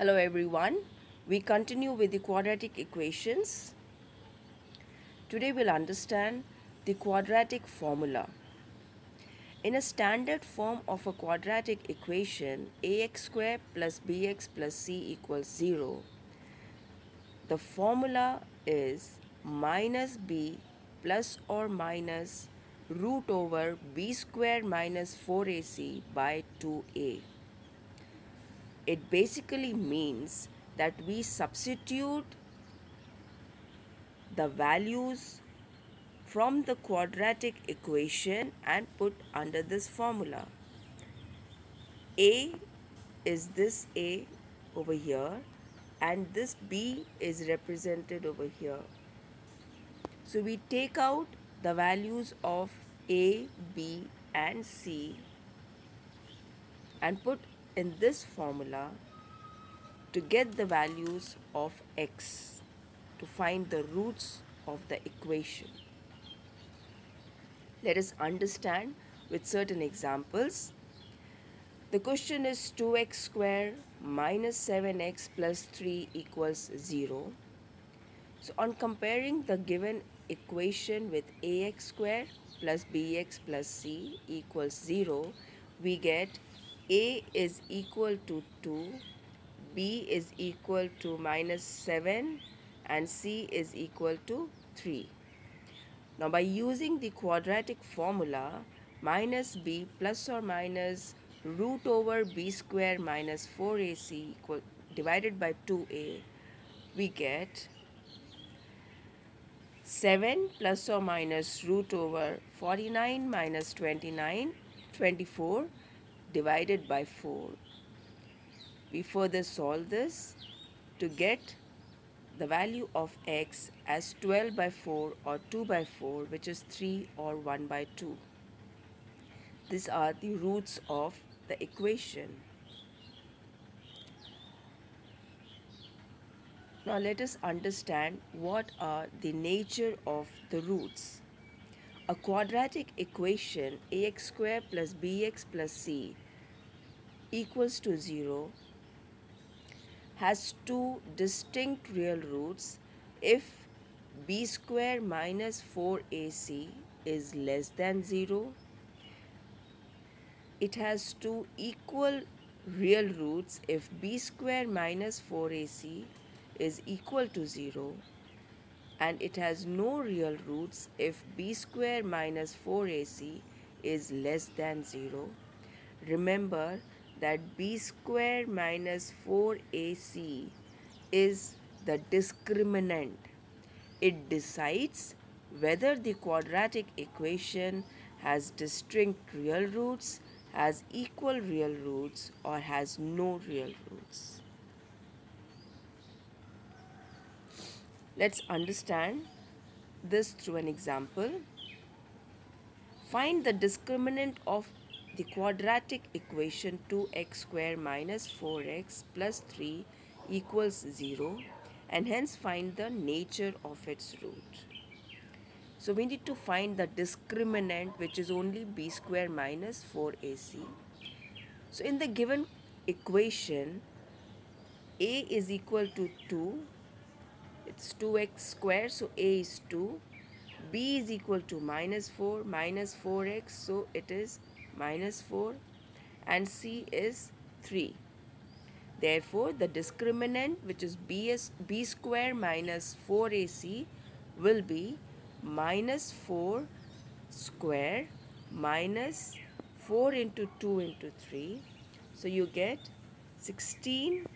Hello everyone. We continue with the quadratic equations. Today we'll understand the quadratic formula. In a standard form of a quadratic equation, ax squared plus bx plus c equals 0, the formula is minus b plus or minus root over b squared minus 4ac by 2a. It basically means that we substitute the values from the quadratic equation and put under this formula. A is this A over here and this B is represented over here. So we take out the values of A, B and C and put in this formula to get the values of x, to find the roots of the equation. Let us understand with certain examples. The question is 2x squared minus 7x plus 3 equals 0. So on comparing the given equation with ax squared plus bx plus c equals 0, we get a is equal to 2, b is equal to minus 7 and c is equal to 3. Now by using the quadratic formula, minus b plus or minus root over b square minus 4ac divided by 2a, we get 7 plus or minus root over 49 minus 24 divided by 4. We further solve this to get the value of x as 12 by 4 or 2 by 4, which is 3 or 1 by 2. These are the roots of the equation. Now let us understand what are the nature of the roots. A quadratic equation ax squared plus bx plus c equals to 0 has two distinct real roots if b squared minus 4ac is less than 0. It has two equal real roots if b squared minus 4ac is equal to 0, and it has no real roots if b squared minus 4ac is less than 0. Remember that b squared minus 4ac is the discriminant. It decides whether the quadratic equation has distinct real roots, has equal real roots, or has no real roots. Let's understand this through an example. Find the discriminant of the quadratic equation 2x squared minus 4x plus 3 equals 0, and hence find the nature of its root. So we need to find the discriminant, which is only b squared minus 4ac. So in the given equation, a is equal to 2. It's 2x squared, so a is 2. B is equal to minus 4x, so it is minus 4, and C is 3. Therefore, the discriminant, which is b square minus 4ac, will be minus 4 square minus 4 into 2 into 3. So you get 16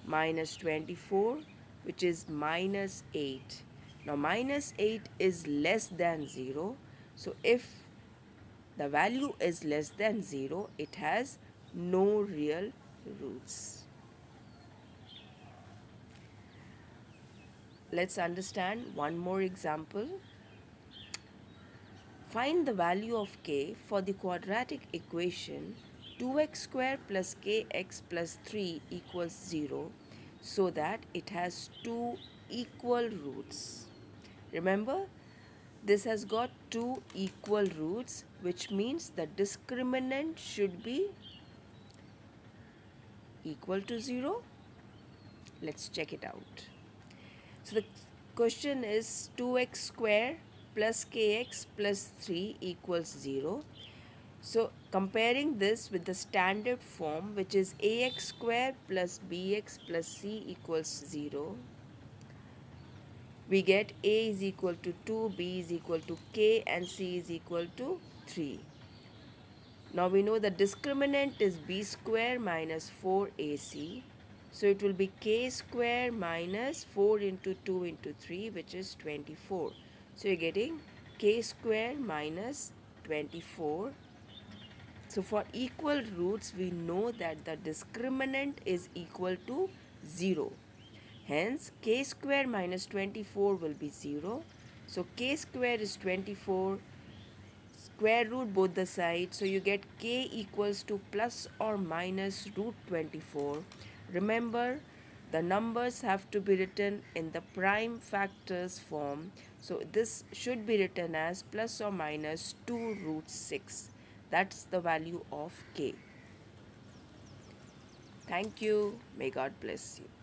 minus 24, which is minus 8. Now minus 8 is less than 0. So if the value is less than 0, it has no real roots. Let's understand one more example. Find the value of k for the quadratic equation 2x squared plus kx plus 3 equals 0, so that it has two equal roots. Remember, this has got two equal roots, which means the discriminant should be equal to 0. Let's check it out. So the question is 2x square plus kx plus 3 equals 0. So comparing this with the standard form, which is ax square plus bx plus c equals 0, we get a is equal to 2, b is equal to k, and c is equal to 3. Now we know the discriminant is b square minus 4ac. So it will be k square minus 4 into 2 into 3, which is 24. So you're getting k square minus 24. So for equal roots, we know that the discriminant is equal to 0. Hence, k square minus 24 will be 0. So k square is 24, square root both the sides. So you get k equals to plus or minus root 24. Remember, the numbers have to be written in the prime factors form. So this should be written as plus or minus 2 root 6. That's the value of k. Thank you. May God bless you.